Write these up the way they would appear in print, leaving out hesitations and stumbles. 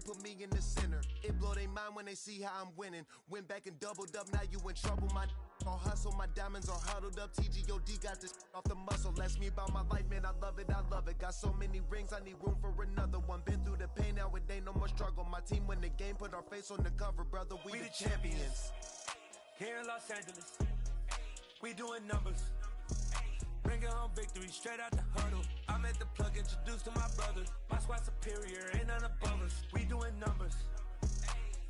they put me in the center. It blow their mind when they see how I'm winning. Went back and doubled up, now you in trouble. My all hustle, my diamonds are huddled up. TGOD got this off the muscle. Ask me about my life, man, I love it, I love it. Got so many rings, I need room for another one. Been through the pain, now it ain't no more struggle. My team win the game, put our face on the cover, brother, we the champions. Here in Los Angeles, we doing numbers. Bringing home victory straight out the huddle. I'm at the plug, introduced to my brothers. My squad superior, ain't none above us. We doing numbers.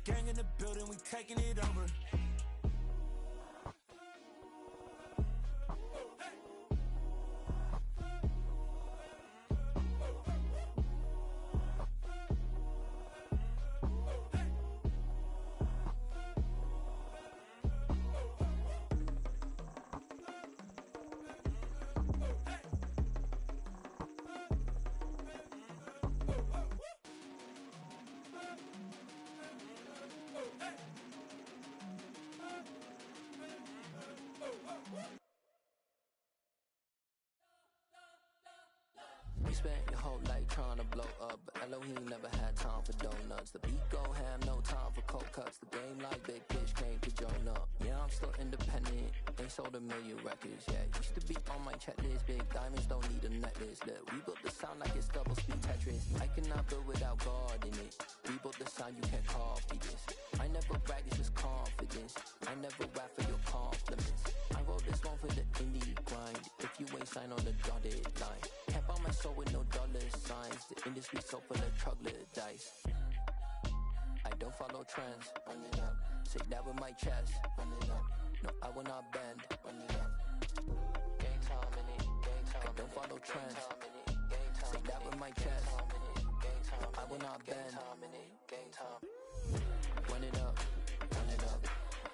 Gang in the building, we taking it over. You spent your whole life trying to blow up, but Elohim never had time for donuts. The beat go ham, no time for cold cuts. The game like Big Fish came to join up. Yeah, I'm still independent, ain't sold a million records yet. Used to be on my checklist, big diamonds don't need a necklace. Look, we built the sound like it's double speed Tetris. I cannot build without God in it. We built the sound, you can't copy this. I never brag, it's just confidence. I never rap for your compliments. I wrote this one for the indie grind. If you ain't signed on the dotted line, can't buy my soul with no dollar signs. The industry so full of troglodytes. I don't follow trends. Say that with my chest. No, I will not bend. Gang time in it. I don't follow trends. Say that with my chest. No, I will not bend. Gang time. Run it up. Run it up.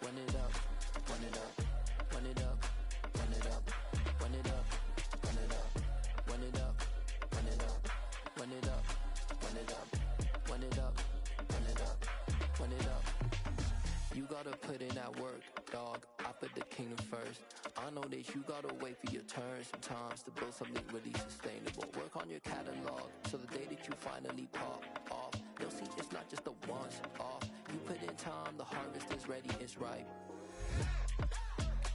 Run it up. Run it up. Run it up. Run it up. Run it up. Run it up. Run it up. Run it up. Run it up. Run it up. Run it up. Run it up. Run it up. You gotta put in that work, dog. I put the kingdom first. I know that you gotta wait for your turn sometimes to build something really sustainable. Work on your catalog so the day that you finally pop off, you'll see it's not just a once off. You put in time, the harvest is ready, it's ripe.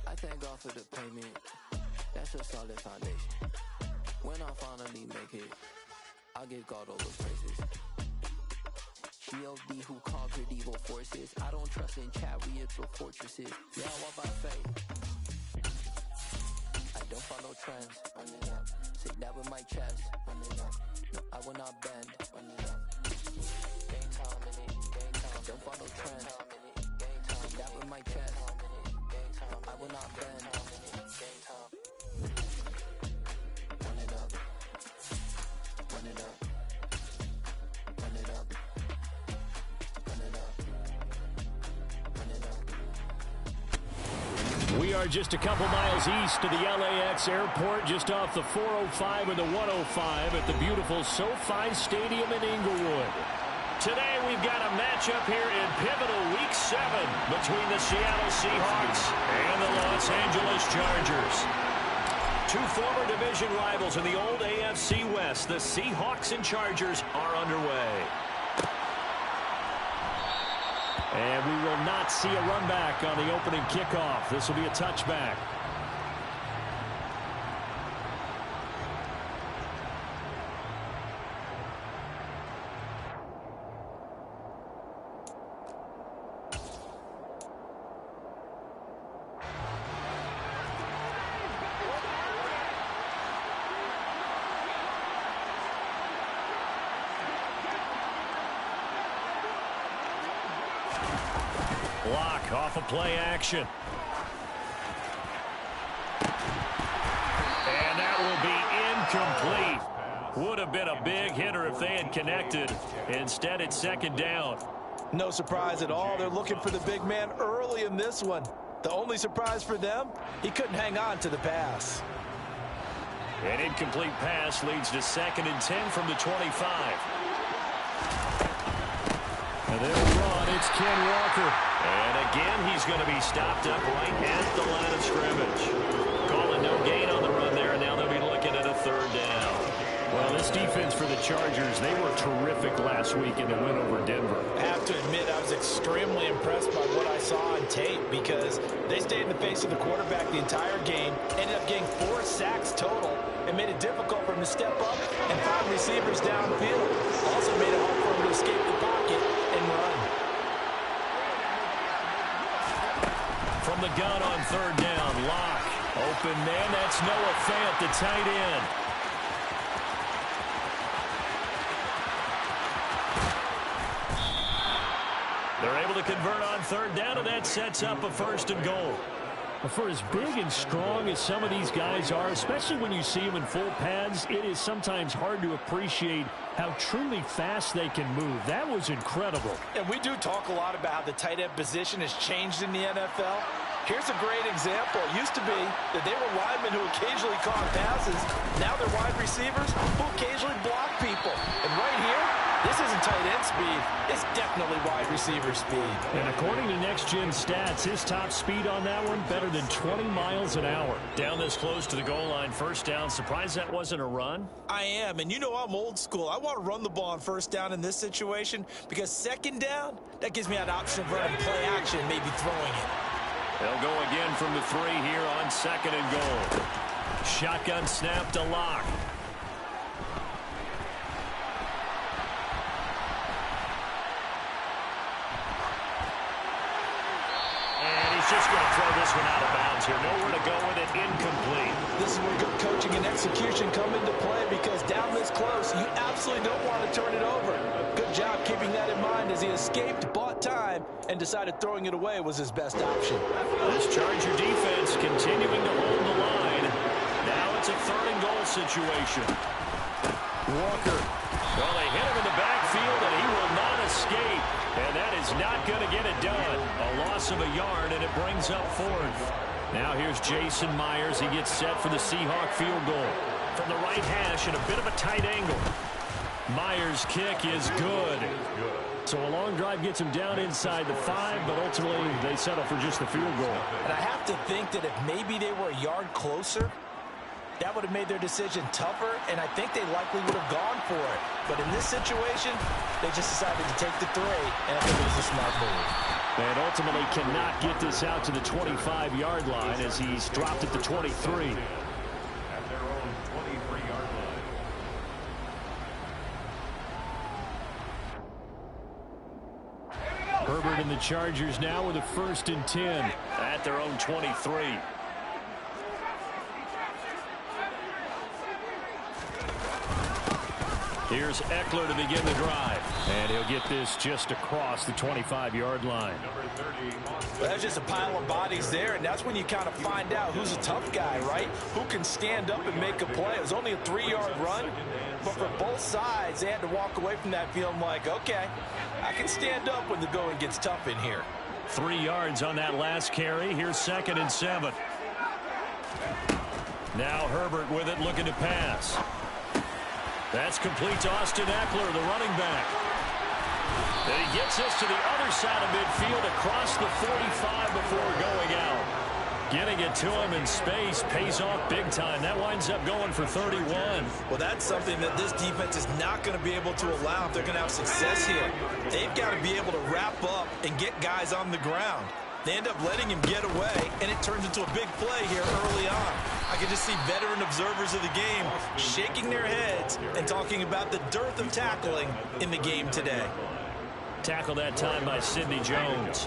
I thank God for the payment. That's a solid foundation. When I finally make it, I'll give God all the praises. G.O.D. who conquered evil forces. I don't trust in chariots or fortresses. Yeah, I walk by faith. I don't follow trends. Say that with my chest. No, I will not bend. Game time in it. Game time. I don't follow trends. Say that with my chest. I will not bend. Game time. Run it up. Run it up. Run it up. We are just a couple miles east of the LAX airport, just off the 405 and the 105 at the beautiful SoFi Stadium in Inglewood. Today we've got a matchup here in pivotal Week 7 between the Seattle Seahawks and the Los Angeles Chargers. Two former division rivals in the old AFC West, the Seahawks and Chargers, are underway. And we will not see a run back on the opening kickoff. This will be a touchback. Block off of play action. And that will be incomplete. Would have been a big hitter if they had connected. Instead, it's second down. No surprise at all. They're looking for the big man early in this one. The only surprise for them, he couldn't hang on to the pass. An incomplete pass leads to 2nd and 10 from the 25. And they'll run. It's Ken Walker. And again, he's going to be stopped up right at the line of scrimmage. Calling no gain on the run there, and now they'll be looking at a 3rd down. Well, this defense for the Chargers, they were terrific last week in the win over Denver. I have to admit, I was extremely impressed by what I saw on tape because they stayed in the face of the quarterback the entire game, ended up getting 4 sacks total, and made it difficult for him to step up and find receivers downfield. Also made it hard for him to escape the pocket and run. From the gun on third down, Locke. Open man, that's Noah Fant, the tight end. They're able to convert on third down, and that sets up a 1st and goal. For as big and strong as some of these guys are, especially when you see them in full pads, it is sometimes hard to appreciate how truly fast they can move. That was incredible. And we do talk a lot about how the tight end position has changed in the NFL. Here's a great example. It used to be that they were linemen who occasionally caught passes. Now they're wide receivers who occasionally block people. And right here, this isn't tight end speed. It's definitely wide receiver speed. And according to Next Gen Stats, his top speed on that one, better than 20 miles an hour. Down this close to the goal line, 1st down. Surprised that wasn't a run? I am, and you know I'm old school. I want to run the ball on 1st down in this situation because 2nd down, that gives me an option of running play action, maybe throwing it. They'll go again from the 3 here on 2nd and goal. Shotgun snap to Locke. Just going to throw this one out of bounds here. Nowhere to go with it. Incomplete. This is where good coaching and execution come into play because down this close, you absolutely don't want to turn it over. Good job keeping that in mind as he escaped, bought time, and decided throwing it away was his best option. This Charger defense continuing to hold the line. Now it's a 3rd and goal situation. Walker. Well, they hit him in the backfield, and he will not escape. And that is not going to get it done. A loss of a yard, and it brings up 4th. Now here's Jason Myers. He gets set for the Seahawk field goal. From the right hash and a bit of a tight angle. Myers' kick is good. So a long drive gets him down inside the 5, but ultimately they settle for just the field goal. And I have to think that if maybe they were a yard closer, that would have made their decision tougher, and I think they likely would have gone for it. But in this situation, they just decided to take the 3, and I think it was a smart move. And ultimately cannot get this out to the 25-yard line as he's dropped at the 23. At their own 23-yard line. Herbert and the Chargers now with a 1st and 10 at their own 23. Here's Eckler to begin the drive. And he'll get this just across the 25-yard line. Well, there's just a pile of bodies there, and that's when you kind of find out who's a tough guy, right? Who can stand up and make a play. It was only a 3-yard run, but for both sides, they had to walk away from that feeling like, okay, I can stand up when the going gets tough in here. 3 yards on that last carry. Here's 2nd and 7. Now Herbert with it, looking to pass. That's complete to Austin Eckler, the running back. And he gets us to the other side of midfield across the 45 before going out. Getting it to him in space pays off big time. That winds up going for 31. Well, that's something that this defense is not going to be able to allow if they're going to have success here. They've got to be able to wrap up and get guys on the ground. They end up letting him get away, and it turns into a big play here early on. I can just see veteran observers of the game shaking their heads and talking about the dearth of tackling in the game today. Tackle that time by Sidney Jones.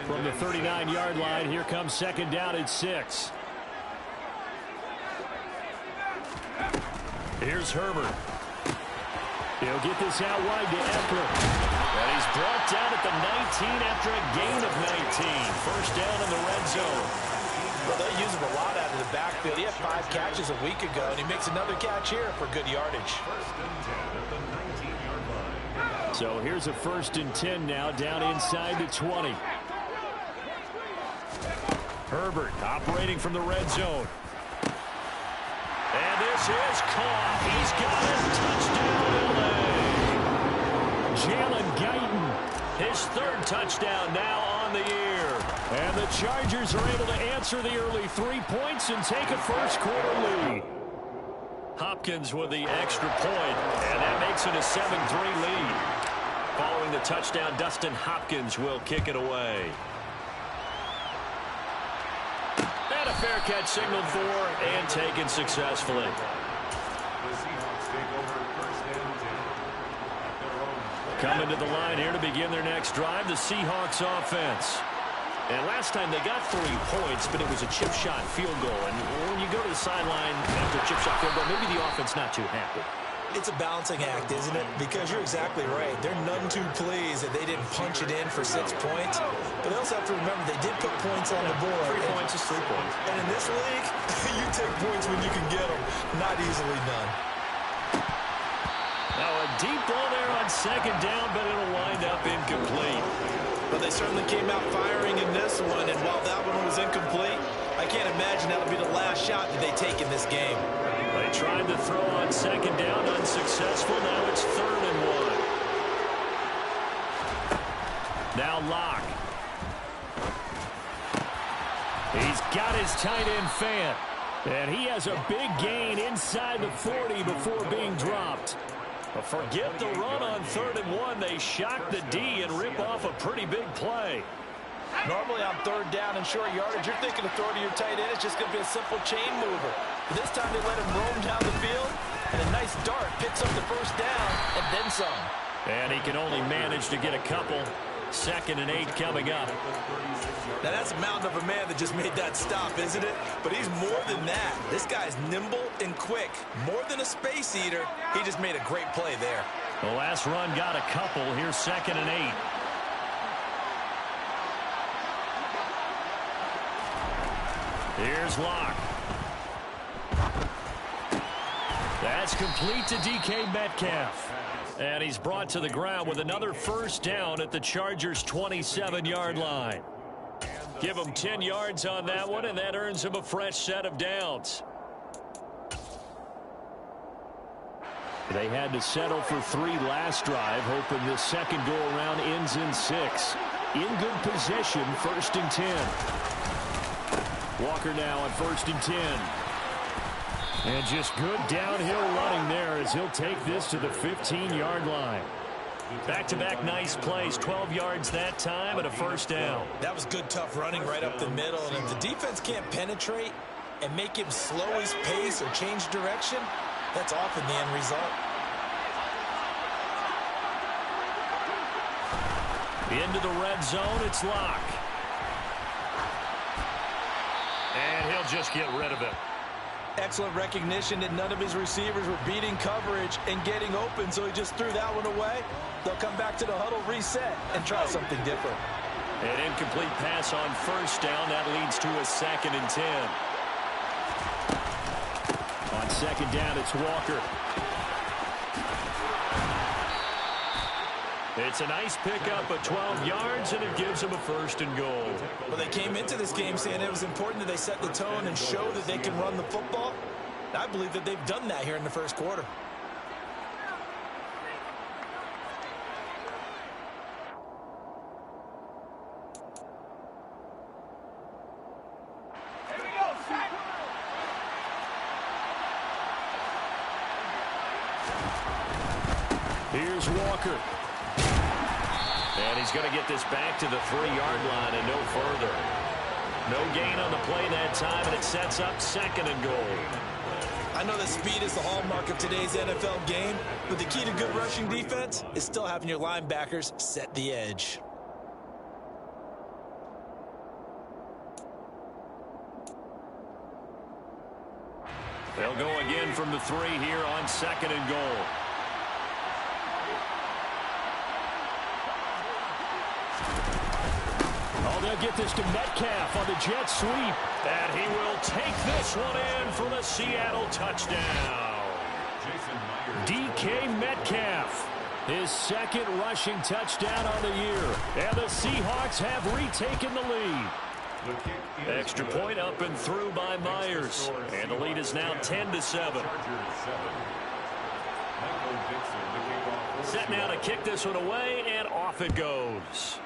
From the 39-yard line, here comes 2nd down at 6. Here's Herbert. He'll get this out wide to Eckler. And he's brought down at the 19 after a gain of 19. 1st down in the red zone. Well, they use him a lot out of the backfield. He had 5 catches a week ago, and he makes another catch here for good yardage. So here's a 1st and 10 now, down inside the 20. Herbert operating from the red zone. And this is caught. He's got it. Touchdown, LA. Jalen Guyton, his 3rd touchdown now on the year. And the Chargers are able to answer the early 3 points and take a 1st quarter lead. Hopkins with the extra point, and that makes it a 7-3 lead. Following the touchdown, Dustin Hopkins will kick it away. And a fair catch signaled for and taken successfully. The Seahawks take over first and 10 at their own. Coming to the line here to begin their next drive, the Seahawks offense. And last time they got 3 points, but it was a chip shot field goal. And when you go to the sideline after a chip shot field goal, maybe the offense not too happy. It's a balancing act, isn't it? Because you're exactly right. They're none too pleased that they didn't punch it in for 6 points. But they also have to remember they did put points on the board. 3 points is 3 points. And in this league, you take points when you can get them. Not easily done. Now a deep ball there on second down, but it'll wind up incomplete. But they certainly came out firing in this one, and while that one was incomplete, I can't imagine that'll be the last shot that they take in this game. They tried to throw on second down, unsuccessful. Now it's 3rd and 1. Now Locke. He's got his tight end fan. And he has a big gain inside the 40 before being dropped. But forget the run on 3rd and 1. They shock the D and rip off a pretty big play. Normally on 3rd down and short yardage, you're thinking of throwing to your tight end. It's just going to be a simple chain mover. But this time they let him roam down the field, and a nice dart picks up the first down and then some. And he can only manage to get a couple. 2nd and 8 coming up. Now that's a mountain of a man that just made that stop, isn't it? But he's more than that. This guy's nimble and quick. More than a space eater. He just made a great play there. The last run got a couple. Here's 2nd and 8. Here's Locke. That's complete to DK Metcalf. And he's brought to the ground with another first down at the Chargers' 27-yard line. Give him 10 yards on that one, and that earns him a fresh set of downs. They had to settle for 3 last drive, hoping this second go-around ends in 6. In good possession, 1st and 10. Walker now on 1st and 10. And just good downhill running there as he'll take this to the 15-yard line. Back-to-back nice plays, 12 yards that time and a first down. That was good, tough running right up the middle. And if the defense can't penetrate and make him slow his pace or change direction, that's often the end result. Into the red zone, it's Locke. And he'll just get rid of it. Excellent recognition that none of his receivers were beating coverage and getting open, so he just threw that one away. They'll come back to the huddle, reset, and try something different. An incomplete pass on first down. That leads to a 2nd and 10. On second down, it's Walker. It's a nice pickup of 12 yards, and it gives him a 1st and goal. Well, they came into this game saying it was important that they set the tone and show that they can run the football. I believe that they've done that here in the first quarter. Here's Walker. And he's going to get this back to the 3-yard line and no further. No gain on the play that time, and it sets up 2nd and goal. I know that speed is the hallmark of today's NFL game, but the key to good rushing defense is still having your linebackers set the edge. They'll go again from the 3 here on 2nd and goal. Oh, they'll get this to Metcalf on the jet sweep. And he will take this one in for the Seattle touchdown. DK Metcalf, his 2nd rushing touchdown on the year. And the Seahawks have retaken the lead. Extra point up and through by Myers. And the lead is now 10-7. Set now to kick this one away, and off it goes.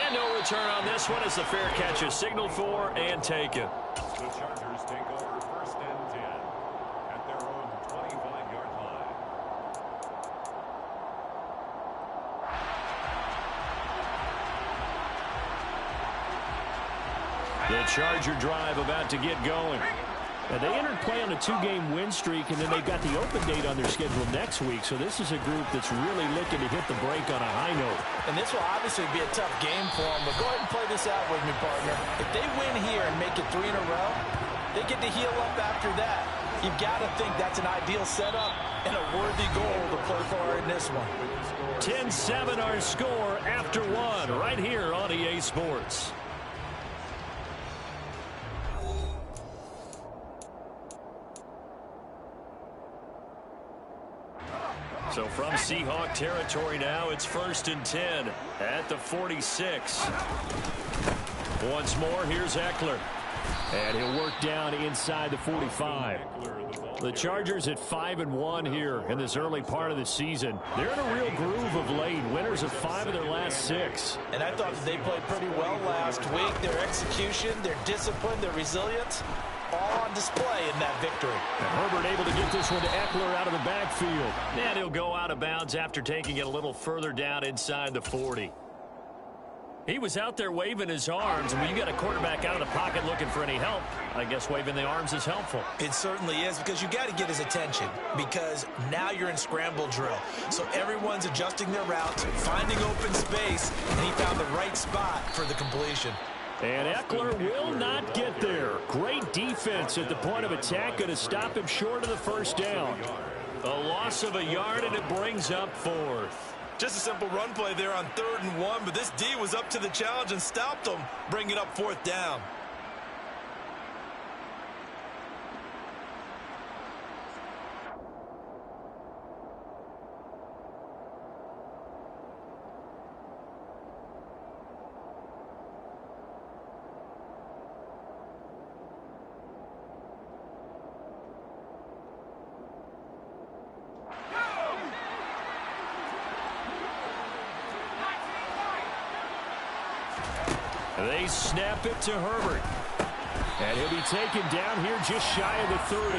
And no return on this one as the fair catch is signaled for and taken. The Chargers take over first. The Charger drive about to get going. Now, they entered play on a 2-game win streak, and then they've got the open date on their schedule next week. So this is a group that's really looking to hit the break on a high note. And this will obviously be a tough game for them, but go ahead and play this out with me, partner. If they win here and make it 3 in a row, they get to heal up after that. You've got to think that's an ideal setup and a worthy goal to play for in this one. 10-7 our score after 1 right here on EA Sports. So from Seahawk territory now, it's 1st and 10 at the 46. Once more, here's Eckler. And he'll work down inside the 45. The Chargers at 5-1 here in this early part of the season. They're in a real groove of late. Winners of 5 of their last 6. And I thought that they played pretty well last week. Their execution, their discipline, their resilience, all on display in that victory. And Herbert able to get this one to Eckler out of the backfield. And he'll go out of bounds after taking it a little further down inside the 40. He was out there waving his arms, and when you got a quarterback out of the pocket looking for any help, I guess waving the arms is helpful. It certainly is, because you got to get his attention, because now you're in scramble drill. So everyone's adjusting their routes, finding open space, and he found the right spot for the completion. And Eckler will not get there. Great defense at the point of attack, going to stop him short of the first down. A loss of a yard, and it brings up 4th. Just a simple run play there on 3rd and 1, but this D was up to the challenge and stopped them, bringing up 4th down. They snap it to Herbert. And he'll be taken down here just shy of the 30.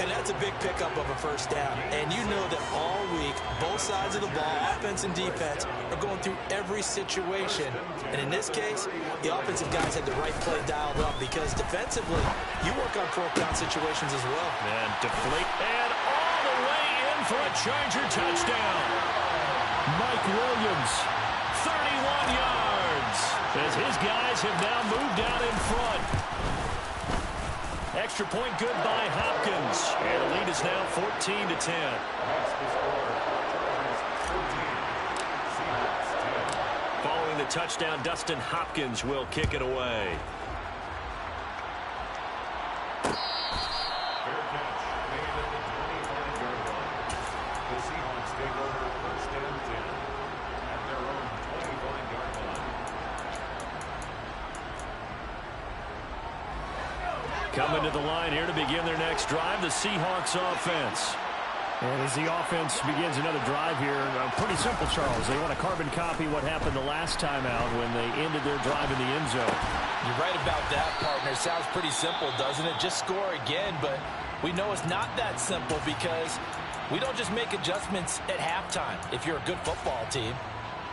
And that's a big pickup of a first down. And you know that all week, both sides of the ball, offense and defense, are going through every situation. And in this case, the offensive guys had the right play dialed up, because defensively, you work on 4th down situations as well. And deflate. And all the way in for a Charger touchdown. Mike Williams, 31 yards. As his guys have now moved out in front. Extra point good by Hopkins. And the lead is now 14-10. Following the touchdown, Dustin Hopkins will kick it away. Fair catch made at the 25-yard line. The Seahawks take over 1st and 10 at their own 25-yard line. Coming to the line here to begin their next drive, the Seahawks offense. And as the offense begins another drive here, pretty simple, Charles. They want to carbon copy what happened the last time out when they ended their drive in the end zone. You're right about that, partner. Sounds pretty simple, doesn't it? Just score again, but we know it's not that simple, because we don't just make adjustments at halftime if you're a good football team.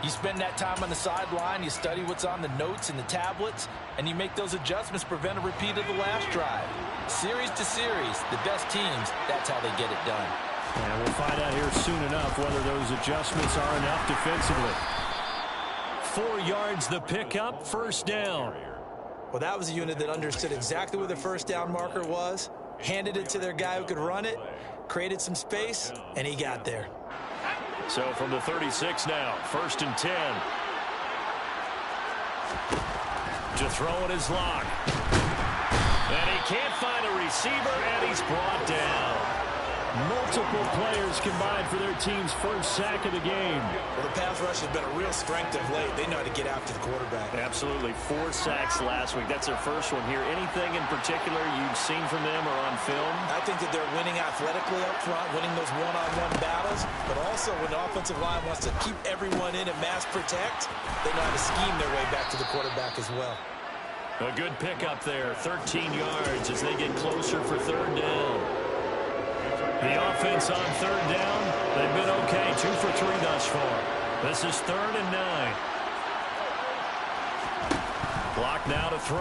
You spend that time on the sideline, you study what's on the notes and the tablets, and you make those adjustments to prevent a repeat of the last drive. Series to series, the best teams, that's how they get it done. And we'll find out here soon enough whether those adjustments are enough defensively. 4 yards the pickup, first down. Well, that was a unit that understood exactly where the first down marker was, handed it to their guy who could run it, created some space, and he got there. So from the 36 now, 1st and 10. To throw in his lock. And he can't find a receiver, and he's brought down. Multiple players combined for their team's first sack of the game. Well, the pass rush has been a real strength of late. They know how to get after the quarterback. Absolutely. 4 sacks last week. That's their first one here. Anything in particular you've seen from them or on film? I think that they're winning athletically up front, winning those one-on-one battles, but also when the offensive line wants to keep everyone in and mass protect, they know how to scheme their way back to the quarterback as well. A good pickup there, 13 yards as they get closer for 3rd down. The offense on 3rd down, they've been okay, 2 for 3 thus far. This is 3rd and 9. Clock now to throw.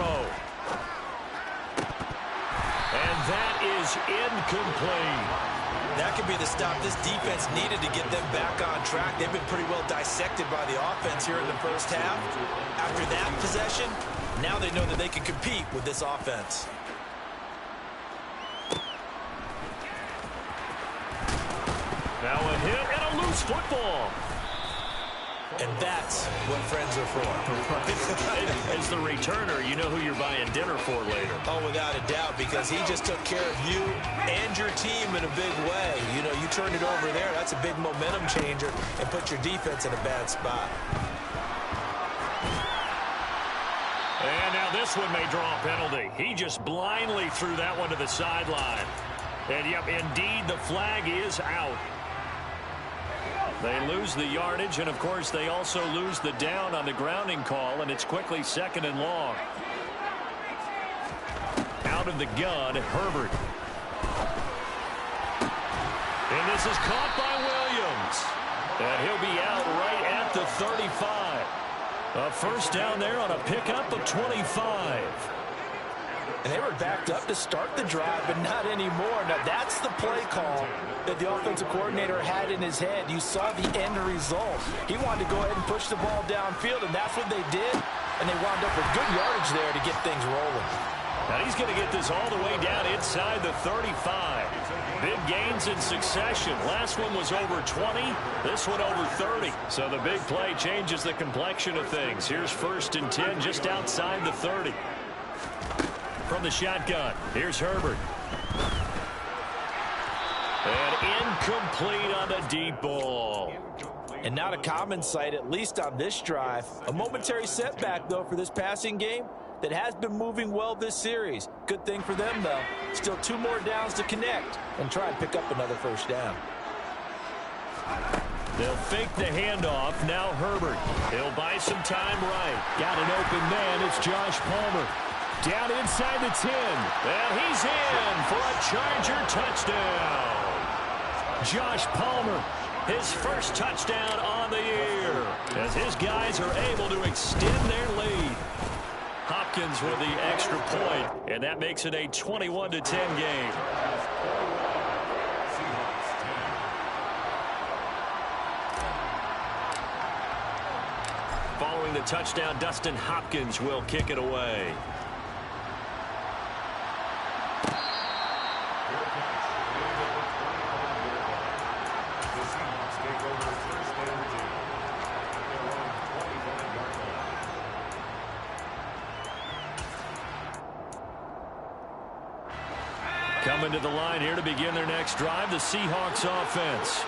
And that is incomplete. That could be the stop this defense needed to get them back on track. They've been pretty well dissected by the offense here in the first half. After that possession, now they know that they can compete with this offense. Now a hit and a loose football. And that's what friends are for. As the returner, you know who you're buying dinner for later. Oh, without a doubt, because he just took care of you and your team in a big way. You know, you turned it over there. That's a big momentum changer and put your defense in a bad spot. And now this one may draw a penalty. He just blindly threw that one to the sideline. And, yep, indeed, the flag is out. They lose the yardage, and, of course, they also lose the down on the grounding call, and it's quickly 2nd and long. Out of the gun, Herbert. And this is caught by Williams. And he'll be out right at the 35. A first down there on a pickup of 25. And they were backed up to start the drive, but not anymore. Now, that's the play call that the offensive coordinator had in his head. You saw the end result. He wanted to go ahead and push the ball downfield, and that's what they did. And they wound up with good yardage there to get things rolling. Now he's going to get this all the way down inside the 35. Big gains in succession. Last one was over 20. This one over 30. So the big play changes the complexion of things. Here's 1st and 10 just outside the 30. From the shotgun, here's Herbert. And incomplete on the deep ball. And not a common sight, at least on this drive. A momentary setback, though, for this passing game that has been moving well this series. Good thing for them, though. Still 2 more downs to connect and try and pick up another first down. They'll fake the handoff. Now Herbert. He'll buy some time right. Got an open man. It's Josh Palmer. Down inside the 10. And he's in for a Charger touchdown. Josh Palmer, his first touchdown on the year, as his guys are able to extend their lead. Hopkins with the extra point, and that makes it a 21-10 game. Following the touchdown, Dustin Hopkins will kick it away. Coming to the line here to begin their next drive, the Seahawks offense.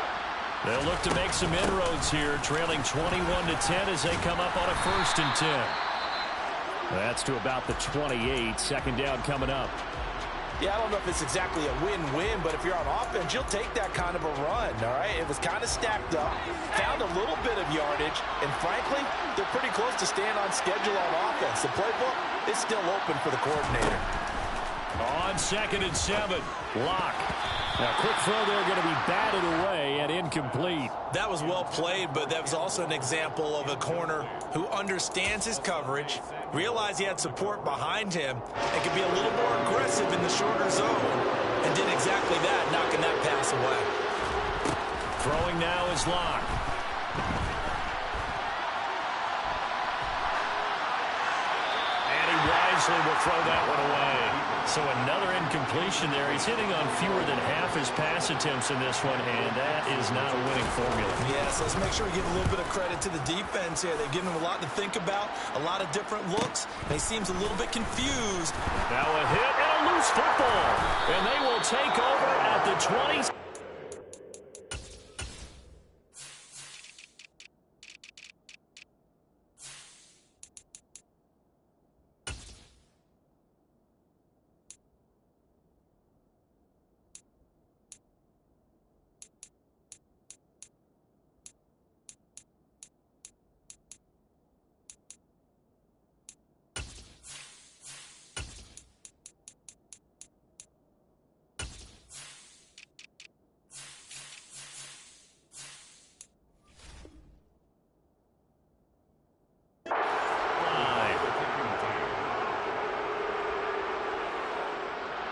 They'll look to make some inroads here, trailing 21-10 as they come up on a 1st and 10. That's to about the 28. 2nd down coming up. Yeah, I don't know if it's exactly a win-win, but if you're on offense, you'll take that kind of a run, all right? It was kind of stacked up, found a little bit of yardage, and frankly, they're pretty close to staying on schedule on offense. The playbook is still open for the coordinator. On 2nd and 7, Locke. Now, quick throw there, going to be batted away and incomplete. That was well played, but that was also an example of a corner who understands his coverage, realized he had support behind him, and could be a little more aggressive in the shorter zone, and did exactly that, knocking that pass away. Throwing now is Locke. And he wisely will throw that one away. So another incompletion there. He's hitting on fewer than half his pass attempts in this one, and that is not a winning formula. Yes, let's make sure we give a little bit of credit to the defense here. They've given him a lot to think about, a lot of different looks, and he seems a little bit confused. Now a hit and a loose football, and they will take over at the 20.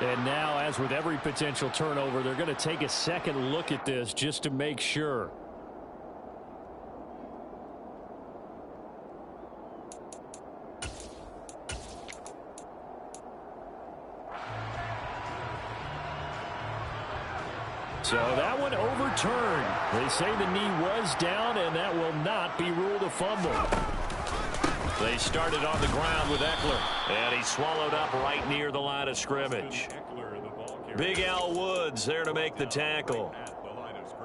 And now, as with every potential turnover, they're going to take a second look at this just to make sure. So that one overturned. They say the knee was down, and that will not be ruled a fumble. They started on the ground with Eckler, and he swallowed up right near the line of scrimmage. Big Al Woods there to make the tackle.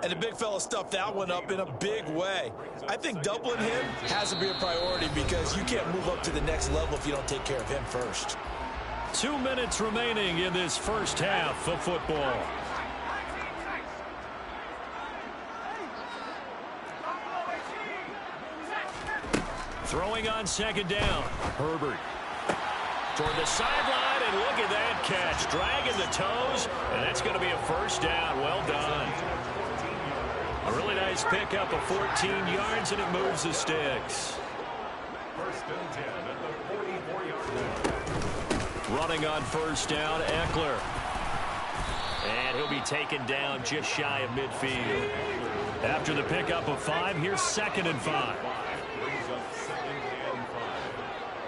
And the big fella stuffed that one up in a big way. I think doubling him has to be a priority because you can't move up to the next level if you don't take care of him first. 2 minutes remaining in this first half of football. Throwing on second down. Herbert toward the sideline, and look at that catch. Dragging the toes, and that's going to be a first down. Well done. A really nice pickup of 14 yards, and it moves the sticks. First and 10 at the 44-yard line. Running on first down, Eckler. And he'll be taken down just shy of midfield. After the pickup of 5, here's 2nd and 5. Brings up 2nd and 5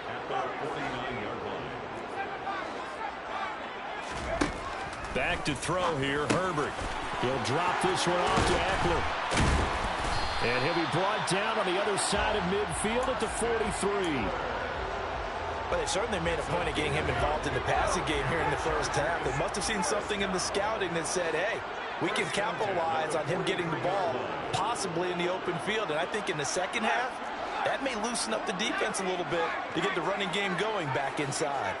at the 49-yard line. Back to throw here, Herbert. He'll drop this one off to Eckler. And he'll be brought down on the other side of midfield at the 43. But they certainly made a point of getting him involved in the passing game here in the first half. They must have seen something in the scouting that said, hey, we can capitalize on him getting the ball possibly in the open field. And I think in the second half, that may loosen up the defense a little bit to get the running game going back inside.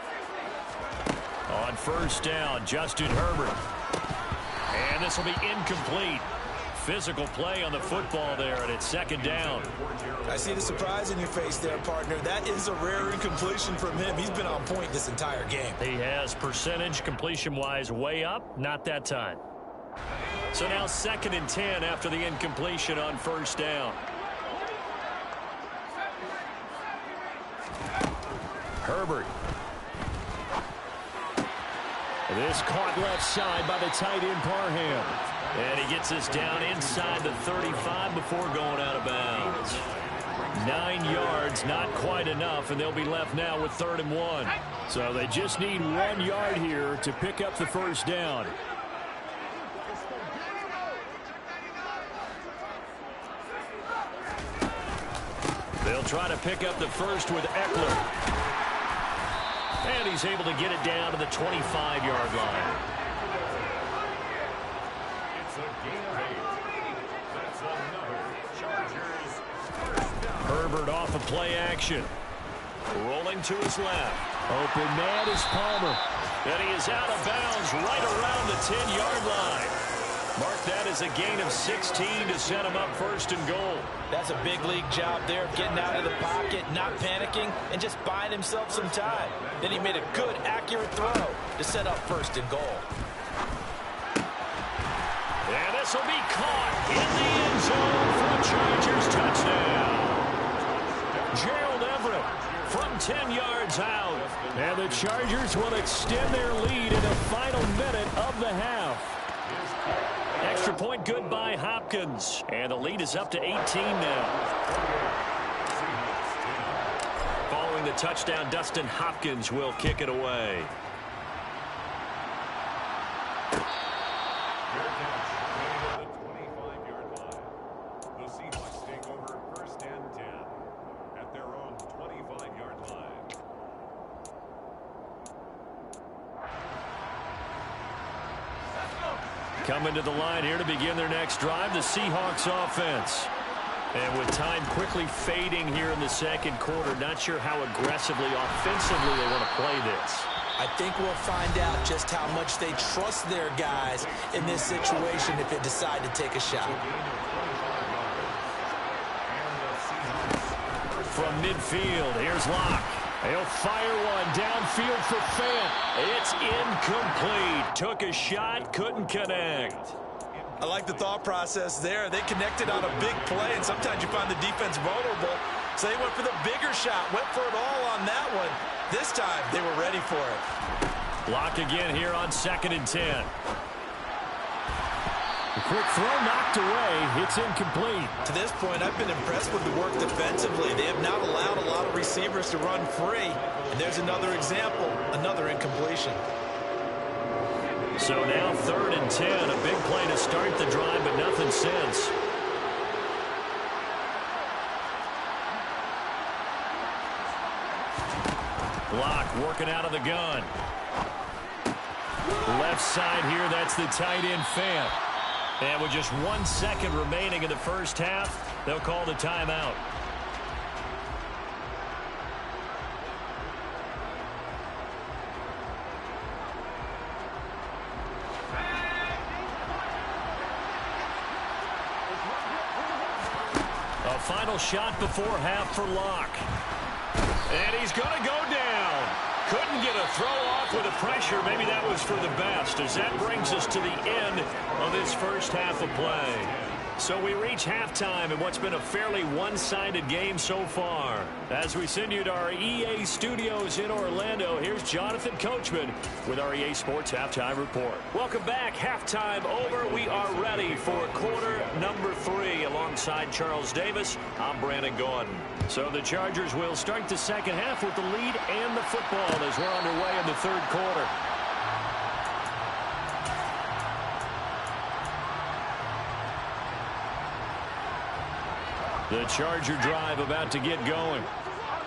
On first down, Justin Herbert. And this will be incomplete. Physical play on the football there, and it's 2nd down. I see the surprise in your face there, partner. That is a rare incompletion from him. He's been on point this entire game. He has percentage completion-wise way up, not that time. So now 2nd and 10 after the incompletion on first down. Herbert. This caught left side by the tight end Parham. And he gets us down inside the 35 before going out of bounds. 9 yards, not quite enough, and they'll be left now with 3rd and 1. So they just need 1 yard here to pick up the first down. They'll try to pick up the first with Eckler. And he's able to get it down to the 25-yard line. Herbert off of play action. Rolling to his left. Open man is Palmer. And he is out of bounds right around the 10-yard line. Mark that as a gain of 16 to set him up 1st and goal. That's a big league job there of getting out of the pocket, not panicking, and just buying himself some time. Then he made a good, accurate throw to set up 1st and goal. And this will be caught in the end zone for a Chargers touchdown. Gerald Everett from 10 yards out. And the Chargers will extend their lead in the final minute of the half. Extra point good by Hopkins. And the lead is up to 18 now. Following the touchdown, Dustin Hopkins will kick it away. The Seahawks take over 1st and 10 at their own 25-yard line. Coming to the line here to begin their next drive, the Seahawks offense. And with time quickly fading here in the 2nd quarter, not sure how aggressively, offensively they want to play this. I think we'll find out just how much they trust their guys in this situation if they decide to take a shot. From midfield, here's Locke. He'll fire one downfield for Fant. It's incomplete. Took a shot, couldn't connect. I like the thought process there. They connected on a big play, and sometimes you find the defense vulnerable. So they went for the bigger shot, went for it all on that one. This time, they were ready for it. Block again here on 2nd and 10. The quick throw knocked away. It's incomplete. To this point, I've been impressed with the work defensively. They have not allowed a lot of receivers to run free. And there's another example, another incompletion. So now 3rd and 10. A big play to start the drive, but nothing since. Block working out of the gun. Left side here, that's the tight end Fant. And with just 1 second remaining in the first half, they'll call the timeout. A final shot before half for Locke. And he's going to go down. Couldn't get a throw off with the pressure. Maybe that was for the best, as that brings us to the end of this first half of play. So we reach halftime in what's been a fairly one-sided game so far. As we send you to our EA studios in Orlando, here's Jonathan Coachman with our EA Sports Halftime Report. Welcome back. Halftime over. We are ready for quarter number 3. Alongside Charles Davis, I'm Brandon Gordon. So the Chargers will start the second half with the lead and the football as we're underway in the third quarter. The Charger drive about to get going.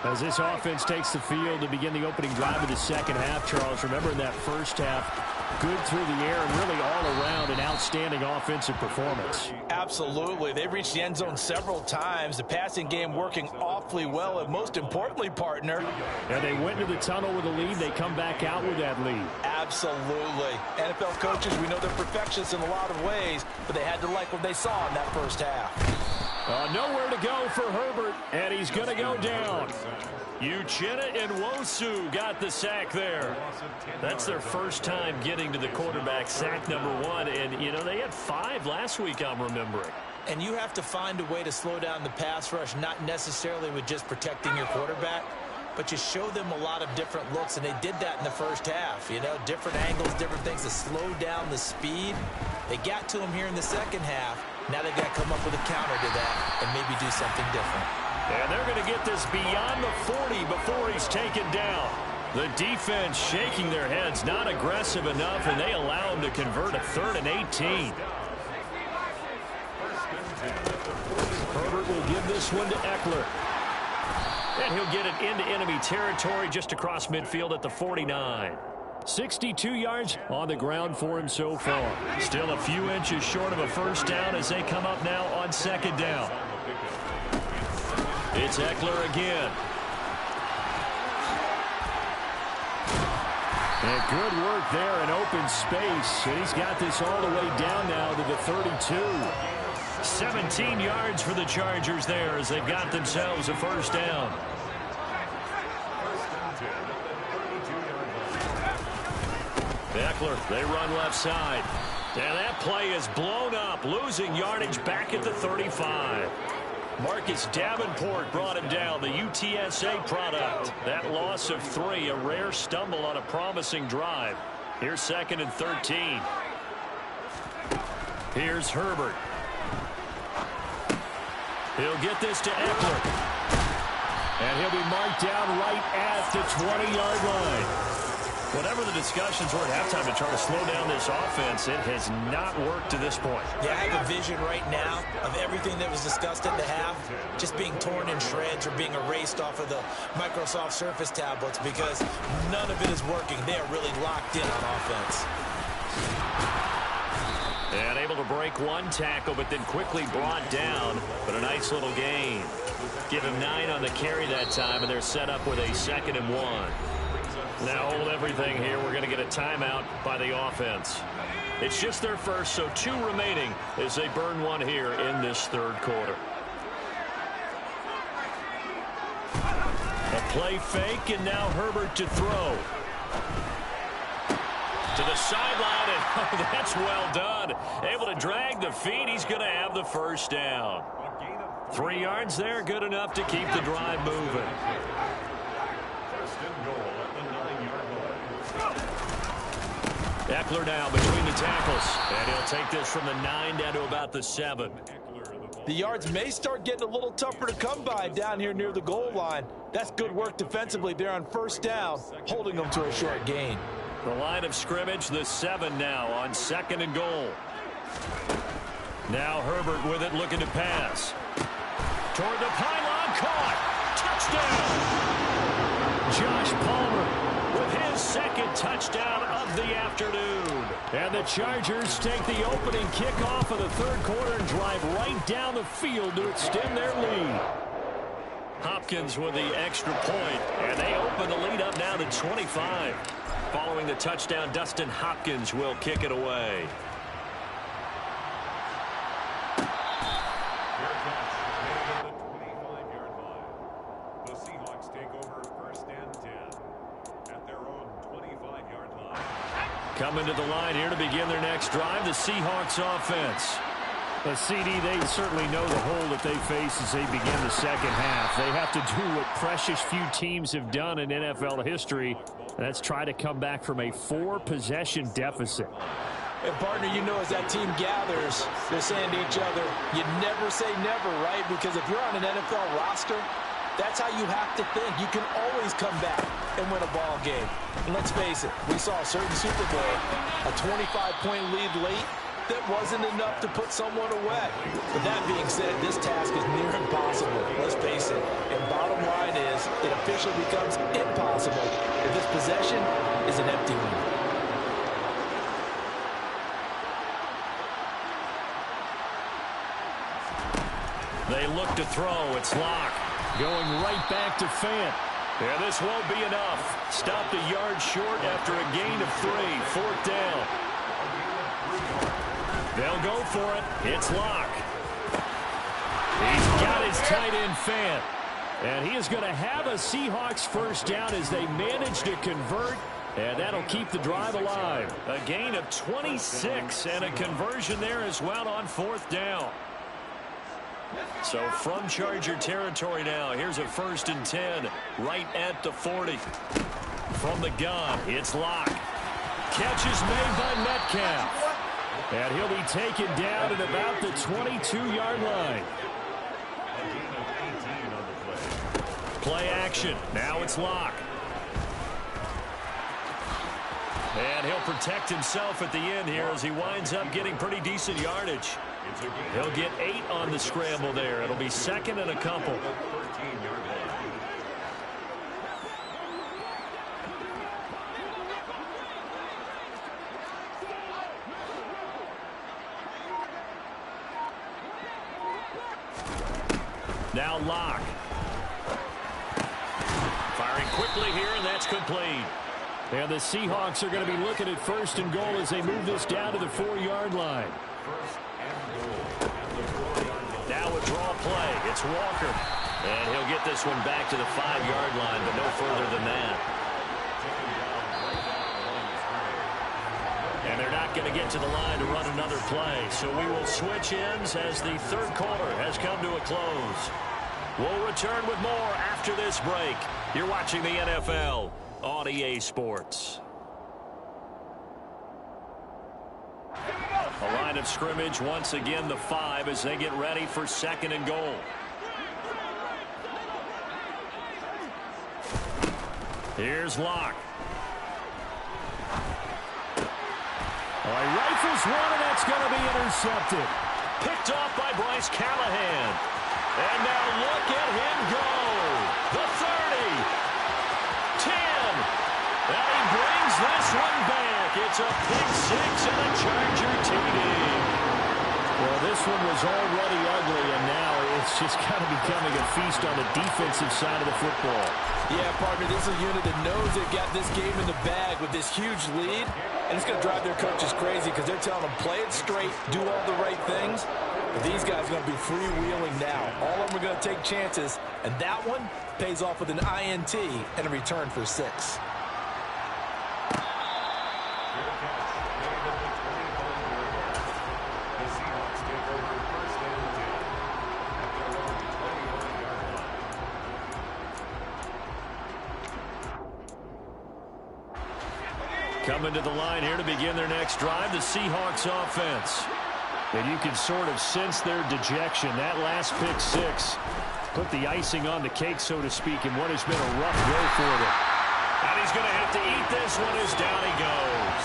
As this offense takes the field to begin the opening drive of the second half, Charles, remember in that first half, good through the air and really all around an outstanding offensive performance. Absolutely. They've reached the end zone several times. The passing game working awfully well, and most importantly, partner. And they went into the tunnel with a lead. They come back out with that lead. Absolutely. NFL coaches, we know they're perfectionists in a lot of ways, but they had to like what they saw in that first half. Nowhere to go for Herbert, and he's going to go down. Uchenna and Nwosu got the sack there. That's their first time getting to the quarterback, sack number 1. And, you know, they had 5 last week, I'm remembering. And you have to find a way to slow down the pass rush, not necessarily with just protecting your quarterback, but you show them a lot of different looks, and they did that in the first half. You know, different angles, different things to slow down the speed. They got to him here in the second half. Now they've got to come up with a counter to that and maybe do something different. And they're going to get this beyond the 40 before he's taken down. The defense shaking their heads, not aggressive enough, and they allow him to convert a 3rd and 18. Herbert will give this one to Eckler. And he'll get it into enemy territory just across midfield at the 49. 62 yards on the ground for him so far. Still a few inches short of a first down as they come up now on 2nd down. It's Eckler again. And good work there in open space. And he's got this all the way down now to the 32. 17 yards for the Chargers there as they've got themselves a first down. Eckler, they run left side. And that play is blown up, losing yardage back at the 35. Marcus Davenport brought him down, the UTSA product. That loss of 3, a rare stumble on a promising drive. Here's 2nd and 13. Here's Herbert. He'll get this to Eckler. And he'll be marked down right at the 20-yard line. Whatever the discussions were at halftime to try to slow down this offense, it has not worked to this point. Yeah, I have a vision right now of everything that was discussed at the half just being torn in shreds or being erased off of the Microsoft Surface tablets because none of it is working. They are really locked in on offense. And able to break 1 tackle, but then quickly brought down. But a nice little gain. Give him 9 on the carry that time, and they're set up with a 2nd and 1. Now hold everything here. We're going to get a timeout by the offense. It's just their first, so 2 remaining as they burn 1 here in this third quarter. A play fake, and now Herbert to throw. To the sideline, and oh, that's well done. Able to drag the feet. He's going to have the first down. 3 yards there, good enough to keep the drive moving. Eckler now between the tackles. And he'll take this from the 9 down to about the 7. The yards may start getting a little tougher to come by down here near the goal line. That's good work defensively there on first down, holding them to a short gain. The line of scrimmage, the 7 now on 2nd and goal. Now Herbert with it, looking to pass. Toward the pylon, caught. Touchdown! Josh Palmer with his 2nd touchdown of the afternoon. And the Chargers take the opening kickoff of the 3rd quarter and drive right down the field to extend their lead. Hopkins with the extra point, and they open the lead up now to 25. Following the touchdown, Dustin Hopkins will kick it away. The Seahawks take over 1st and 10 at their own 25-yard line. Coming to the line here to begin their next drive, the Seahawks offense. The CD, they certainly know the hole that they face as they begin the second half. They have to do what precious few teams have done in NFL history, and that's try to come back from a 4-possession deficit. And partner, you know, as that team gathers, they're saying to each other, you never say never, right? Because if you're on an NFL roster, that's how you have to think. You can always come back and win a ball game. And let's face it, we saw a certain Super Bowl, a 25-point lead late, that wasn't enough to put someone away. But that being said, this task is near impossible. Let's face it. And bottom line is, it officially becomes impossible if this possession is an empty one. They look to throw. It's Locke. Going right back to Fant. And this won't be enough. Stopped a yard short after a gain of 3. 4th down. They'll go for it. It's Locke. He's got his tight end Fant. And he is going to have a Seahawks 1st down as they manage to convert. And that'll keep the drive alive. A gain of 26 and a conversion there as well on 4th down. So from Charger territory now, here's a 1st and 10 right at the 40. From the gun, it's Locke. Catch is made by Metcalf. And he'll be taken down at about the 22-yard line. Play action. Now it's Locke. And he'll protect himself at the end here as he winds up getting pretty decent yardage. He'll get 8 on the scramble there. It'll be 2nd and a couple. Now Locke. Firing quickly here, and that's complete. And the Seahawks are going to be looking at 1st and goal as they move this down to the 4-yard line. Now a draw play. It's Walker. And he'll get this one back to the 5-yard line, but no further than that. And they're not going to get to the line to run another play. So we will switch ends as the 3rd quarter has come to a close. We'll return with more after this break. You're watching the NFL on EA Sports. A line of scrimmage, once again the 5 as they get ready for 2nd and goal. Here's Locke. He rifles one, and that's going to be intercepted. Picked off by Bryce Callahan. And now look at him go. The 30. 10. And he brings this one back. It's a pick 6 and a Charger TD. Well, this one was already ugly, and now it's just kind of becoming a feast on the defensive side of the football. Yeah, partner, this is a unit that knows they've got this game in the bag with this huge lead, and it's going to drive their coaches crazy because they're telling them, play it straight, do all the right things. But these guys are going to be freewheeling now. All of them are going to take chances, and that one pays off with an INT and a return for 6. Coming to the line here to begin their next drive, the Seahawks offense. And you can sort of sense their dejection. That last pick six put the icing on the cake, so to speak, in what has been a rough go for them. And he's going to have to eat this one as down he goes.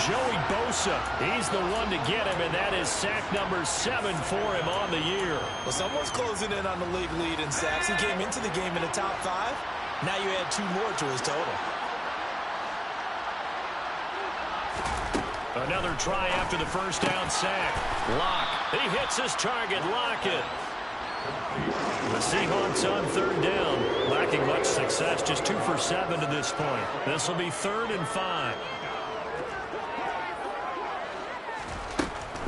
Joey Bosa, he's the one to get him, and that is sack number 7 for him on the year. Well, someone's closing in on the league lead in sacks. He came into the game in the top 5. Now you add 2 more to his total. Another try after the first down sack. Locke, he hits his target. Lockett. The Seahawks on 3rd down, lacking much success, just 2 for 7 to this point. This will be 3rd and 5.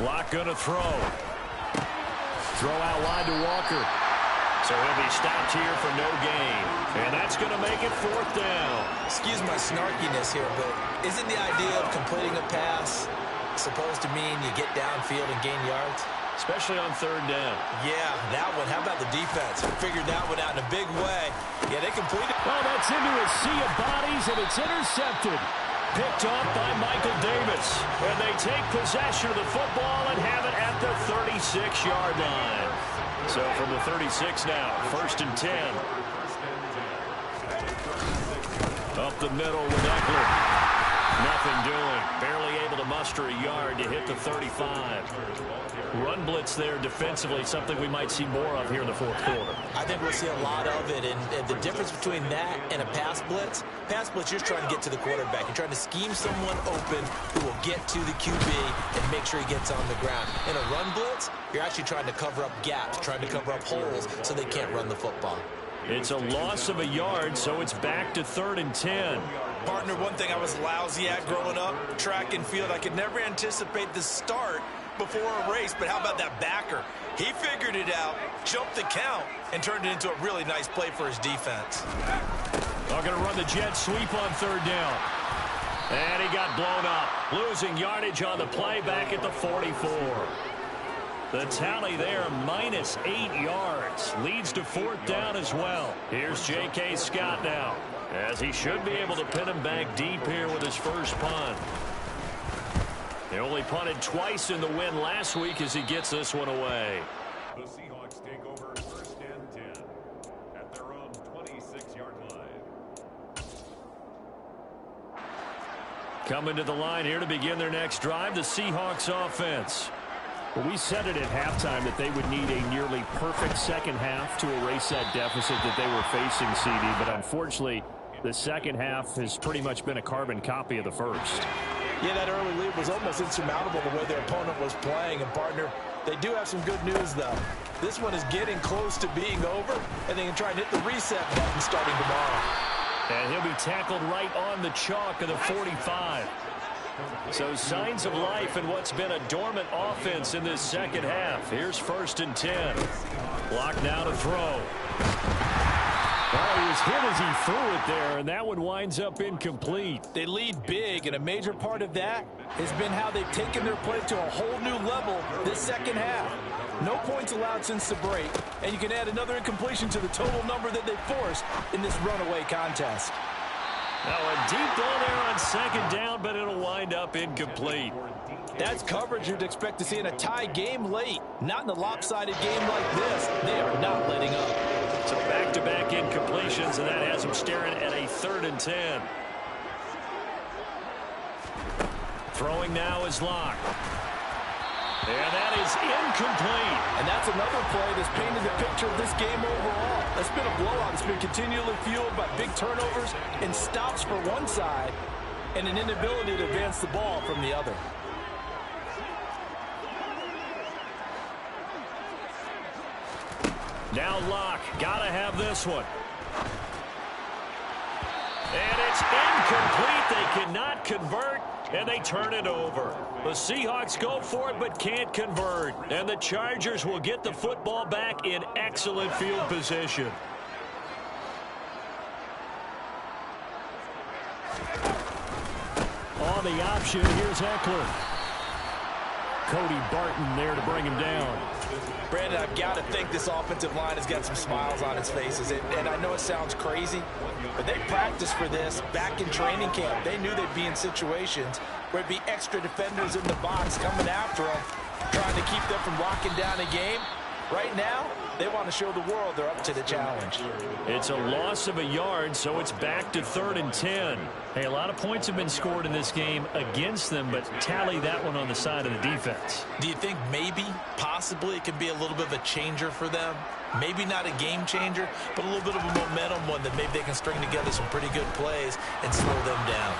Locke going to throw. Throw out wide to Walker. So he'll be stopped here for no gain. And that's going to make it 4th down. Excuse my snarkiness here, but isn't the idea of completing a pass supposed to mean you get downfield and gain yards? Especially on 3rd down. Yeah, that one. How about the defense? Figured that one out in a big way. Yeah, they completed. Well, that's into a sea of bodies, and it's intercepted. Picked off by Michael Davis. And they take possession of the football and have it at the 36-yard line. So from the 36 now, 1st and 10. Up the middle with Eckler. Nothing doing. Barely able to muster a yard to hit the 35. Run blitz there defensively, something we might see more of here in the 4th quarter. I think we'll see a lot of it, and the difference between that and a pass blitz, you're trying to get to the quarterback. You're trying to scheme someone open who will get to the QB and make sure he gets on the ground. In a run blitz, you're actually trying to cover up gaps, trying to cover up holes so they can't run the football. It's a loss of a yard, so it's back to 3rd and 10. Partner, one thing I was lousy at growing up, track and field, I could never anticipate the start before a race, but how about that backer? He figured it out, jumped the count, and turned it into a really nice play for his defense. They're going to run the jet sweep on 3rd down. And he got blown up, losing yardage on the play back at the 44. The tally there, minus 8 yards. Leads to 4th down as well. Here's J.K. Scott now, as he should be able to pin him back deep here with his first punt. He only punted twice in the win last week as he gets this one away. The Seahawks take over 1st and 10 at their own 26-yard line. Coming to the line here to begin their next drive, the Seahawks offense. Well, we said it at halftime that they would need a nearly perfect second half to erase that deficit that they were facing, CD. But unfortunately, the second half has pretty much been a carbon copy of the first. Yeah, that early lead was almost insurmountable the way their opponent was playing. And, partner, they do have some good news, though. This one is getting close to being over, and they can try and hit the reset button starting tomorrow. And he'll be tackled right on the chalk of the 45. So signs of life in what's been a dormant offense in this second half. Here's 1st and 10. Block now to throw. Well, he was hit as he threw it there, and that one winds up incomplete. They lead big, and a major part of that has been how they've taken their play to a whole new level this second half. No points allowed since the break, and you can add another incompletion to the total number that they forced in this runaway contest. Now a deep ball there on 2nd down, but it'll wind up incomplete. That's coverage you'd expect to see in a tie game late. Not in a lopsided game like this. They are not letting up. So back-to-back incompletions, and that has them staring at a 3rd and 10. Throwing now is Locke. And that is incomplete. And that's another play that's painted the picture of this game overall. That's been a blowout. It's been continually fueled by big turnovers and stops for one side and an inability to advance the ball from the other. Now Locke, gotta have this one. And it's incomplete. They cannot convert, and they turn it over. The Seahawks go for it but can't convert. And the Chargers will get the football back in excellent field position. On the option, here's Eckler. Cody Barton there to bring him down. Brandon, I've got to think this offensive line has got some smiles on its faces. And I know it sounds crazy, but they practiced for this back in training camp. They knew they'd be in situations where it'd be extra defenders in the box coming after them, trying to keep them from locking down a game. Right now, they want to show the world they're up to the challenge. It's a loss of a yard, so it's back to 3rd and 10. Hey, a lot of points have been scored in this game against them, but tally that one on the side of the defense. Do you think maybe, possibly, it could be a little bit of a changer for them? Maybe not a game changer, but a little bit of a momentum one that maybe they can string together some pretty good plays and slow them down.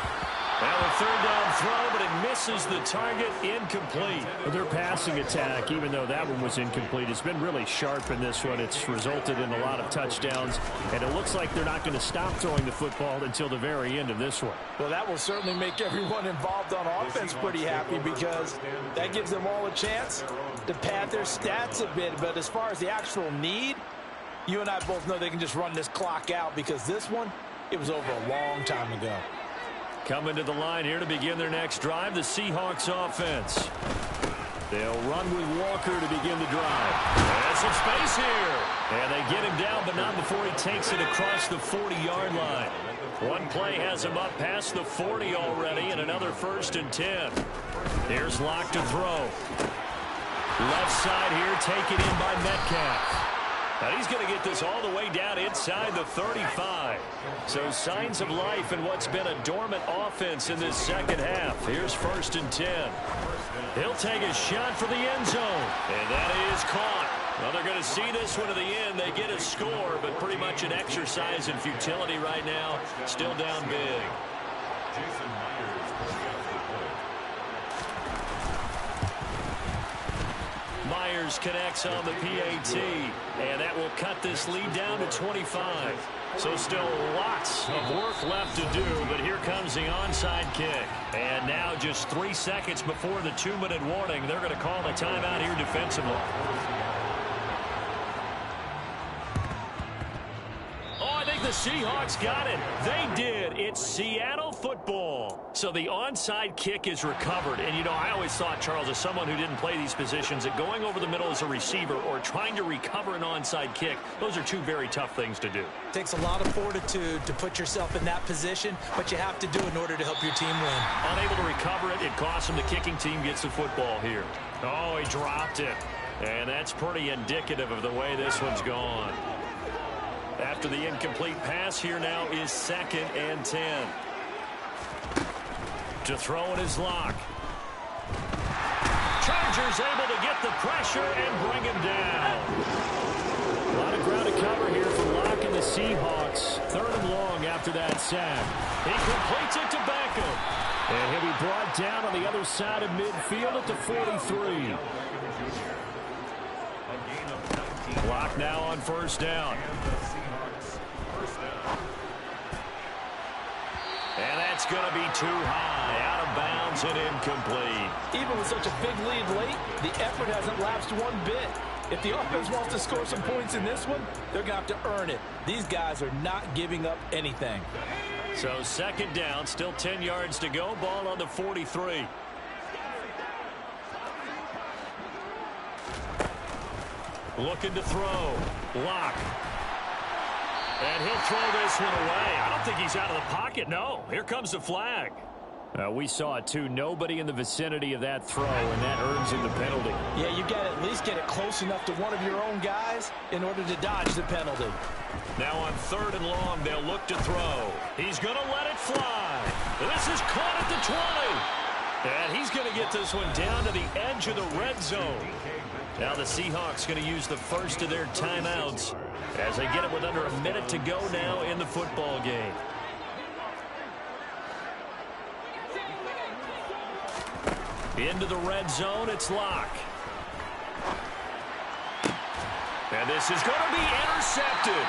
Now a 3rd down throw, but it misses the target, incomplete. Their passing attack, even though that one was incomplete, has been really sharp in this one. It's resulted in a lot of touchdowns, and it looks like they're not going to stop throwing the football until the very end of this one. Well, that will certainly make everyone involved on offense pretty happy, because that gives them all a chance to pad their stats a bit. But as far as the actual need, you and I both know they can just run this clock out, because this one, it was over a long time ago. Coming to the line here to begin their next drive, the Seahawks offense. They'll run with Walker to begin the drive. And some space here. And they get him down, but not before he takes it across the 40-yard line. One play has him up past the 40 already, and another 1st and 10. Here's Locke to throw. Left side here, taken in by Metcalf. Now he's going to get this all the way down inside the 35. So signs of life in what's been a dormant offense in this second half. Here's 1st and 10. He'll take a shot for the end zone. And that is caught. Well, they're going to see this one to the end. They get a score, but pretty much an exercise in futility right now. Still down big. Myers connects on the PAT, and that will cut this lead down to 25. So still lots of work left to do, but here comes the onside kick. And now just 3 seconds before the 2-minute warning, they're going to call a timeout here defensively. The Seahawks got it. They did. It's Seattle football. So the onside kick is recovered. And, you know, I always thought, Charles, as someone who didn't play these positions, that going over the middle as a receiver or trying to recover an onside kick, those are two very tough things to do. It takes a lot of fortitude to put yourself in that position, but you have to do it in order to help your team win. Unable to recover it, it costs them. The kicking team gets the football here. Oh, he dropped it. And that's pretty indicative of the way this one's gone. After the incomplete pass, here now is 2nd and 10. To throw it is Locke. Chargers able to get the pressure and bring him down. A lot of ground to cover here for Locke and the Seahawks. 3rd and long after that sack. He completes it to Beckham. And he'll be brought down on the other side of midfield at the 43. Locke now on 1st down. And that's going to be too high, out of bounds and incomplete. Even with such a big lead late, the effort hasn't lapsed one bit. If the offense wants to score some points in this one, they're going to have to earn it. These guys are not giving up anything. So 2nd down, still 10 yards to go, ball on the 43. Looking to throw. Locke. And he'll throw this one away. I don't think he's out of the pocket. No, here comes the flag. We saw it too. Nobody in the vicinity of that throw, and that earns him the penalty. Yeah, you got to at least get it close enough to one of your own guys in order to dodge the penalty. Now on 3rd and long, they'll look to throw. He's going to let it fly. This is caught at the 20. And he's going to get this one down to the edge of the red zone. Now the Seahawks going to use the first of their timeouts as they get it with under a minute to go now in the football game. Into the red zone, it's Locke. And this is going to be intercepted.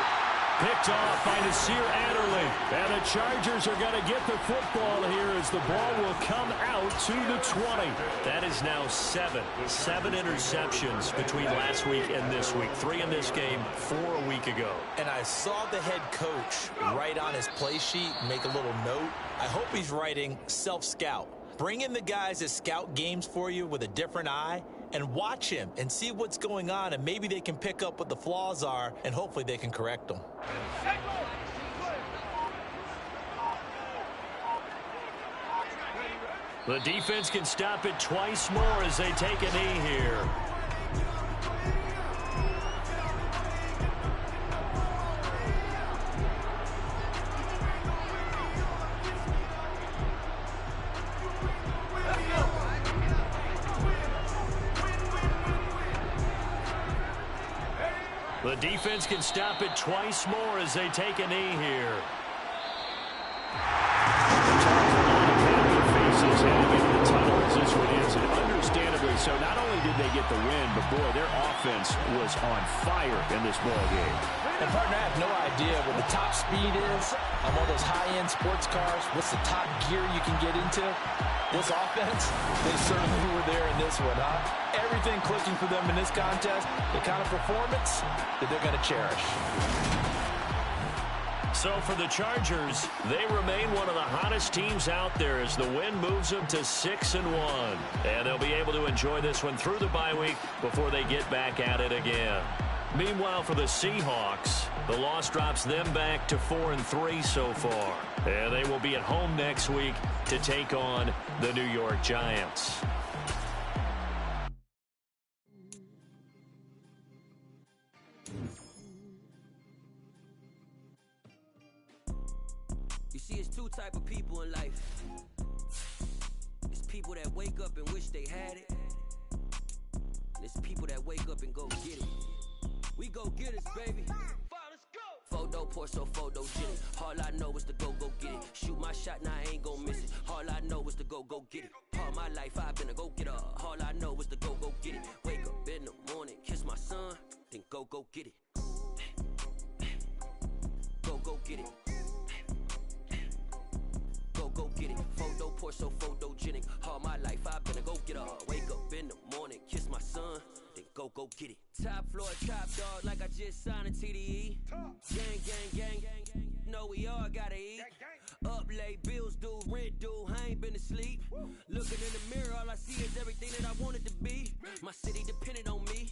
Picked off by Nasir Adderley. And the Chargers are going to get the football here as the ball will come out to the 20. That is now 7 interceptions between last week and this week. 3 in this game, 4 a week ago. And I saw the head coach write on his play sheet, make a little note. I hope he's writing self-scout. Bring in the guys that scout games for you with a different eye and watch him and see what's going on, and maybe they can pick up what the flaws are, and hopefully they can correct them. The defense can stop it twice more as they take a knee here. The defense can stop it twice more as they take a knee here. Faces heading into the tunnel as this one is, and understandably so. Not only did they get the win, but boy, their offense was on fire in this ball game. And partner, I have no idea what the top speed is on one of those high-end sports cars. What's the top gear you can get into? This offense, they certainly were there in this one, huh? Everything clicking for them in this contest, the kind of performance that they're going to cherish. So for the Chargers, they remain one of the hottest teams out there as the win moves them to 6-1. And they'll be able to enjoy this one through the bye week before they get back at it again. Meanwhile, for the Seahawks, the loss drops them back to 4-3 so far. And they will be at home next week to take on the New York Giants. You see, it's two type of people in life. It's people that wake up and wish they had it. And it's people that wake up and go get it. We go get it, baby. Photo pour so photogenic. All I know is to go get it. Shoot my shot, now I ain't gon' miss it. All I know is to go get it. All my life I've been a go getter. All I know is to go get it. Wake up in the morning, kiss my son, then go get it. Go get it. Go get it. Photo pour so photogenic. All my life I've been a go getter. Wake up in the morning, kiss my son, then go get it. Top floor, top dog, like I just signed a TDE. Gang. Know we all gotta eat. Up late, bills due, rent due, I ain't been asleep. Looking in the mirror, all I see is everything that I wanted to be. My city depended on me,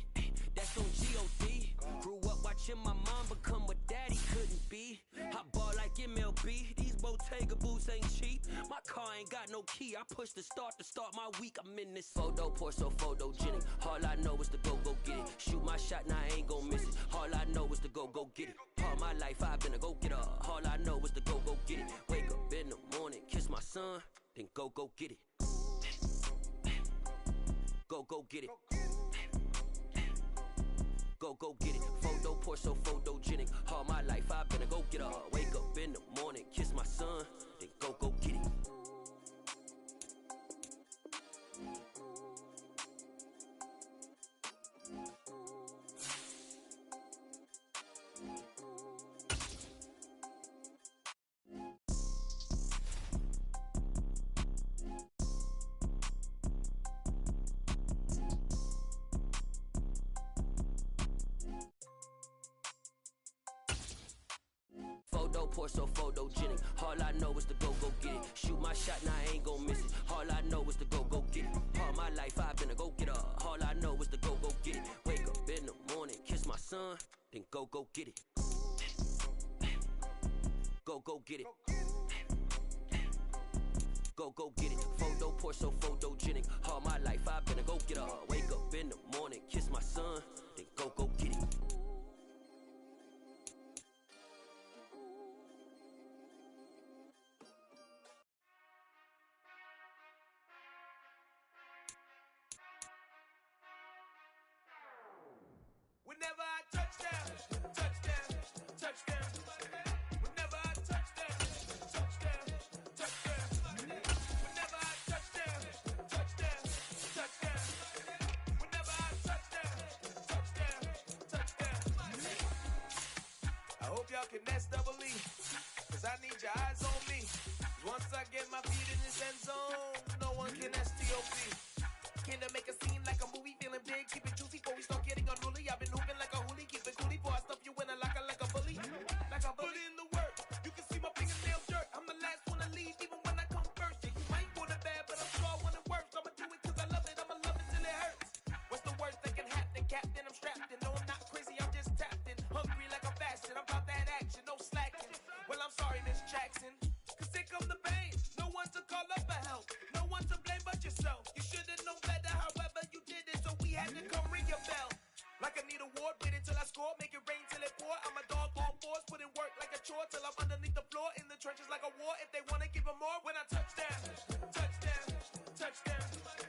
that's on G.O.D. Grew up watching my mom become what daddy couldn't be. I ball like MLB, these Bottega boots ain't cheap. My car ain't got no key, I push the start my week. I'm in this photo pour so photogenic. All I know is to go get it. Shoot my shot, now I ain't gon' miss it. All I know is to go get it. All my life I've been a go getter. All I know is to go get it. Wake up in the morning, kiss my son, then go get it. Go get it. Go get it. Photo pour so photogenic. All my life I've been a go getter. Wake up in the morning, kiss my son, then go get it. Photo pour so photogenic. All I know is to go get it. Shoot my shot, now I ain't gon' miss it. All I know is to go get it. All my life I've been a go getter. All I know is to go get it. Wake up in the morning, kiss my son, then go get it. Go get it. Go get it. Photo pour so photogenic. All my life I've been a go getter. Wake up in the morning, kiss my son, then go get it. Whenever I touchdown, touchdown, touchdown. Whenever I touchdown, touchdown, touchdown. Whenever I touchdown, touchdown, touchdown. Whenever I touchdown, touchdown, touchdown. I hope y'all can nest double E, 'cause I need your eyes on me. Once I get my feet in this end zone, no one can STOP. Can I make a scene like a movie, feeling big, keep it juicy before we start getting unruly. I've been hooping like a hoolie, keep it coolie before I stuff you in a locker like a bully. Like a bully in the work, you can see my fingernails dirt. I'm the last one to leave, even when I come first. Yeah, you might want it bad, but I'm sure I want it worse. I'ma do it 'cause I love it, I'ma love it till it hurts. board, wait until I score, make it rain till it pour. I'm a dog on force, put in work like a chore till I'm underneath the floor, in the trenches like a war. If they wanna give them more, when I touch down, touchdown, touchdown.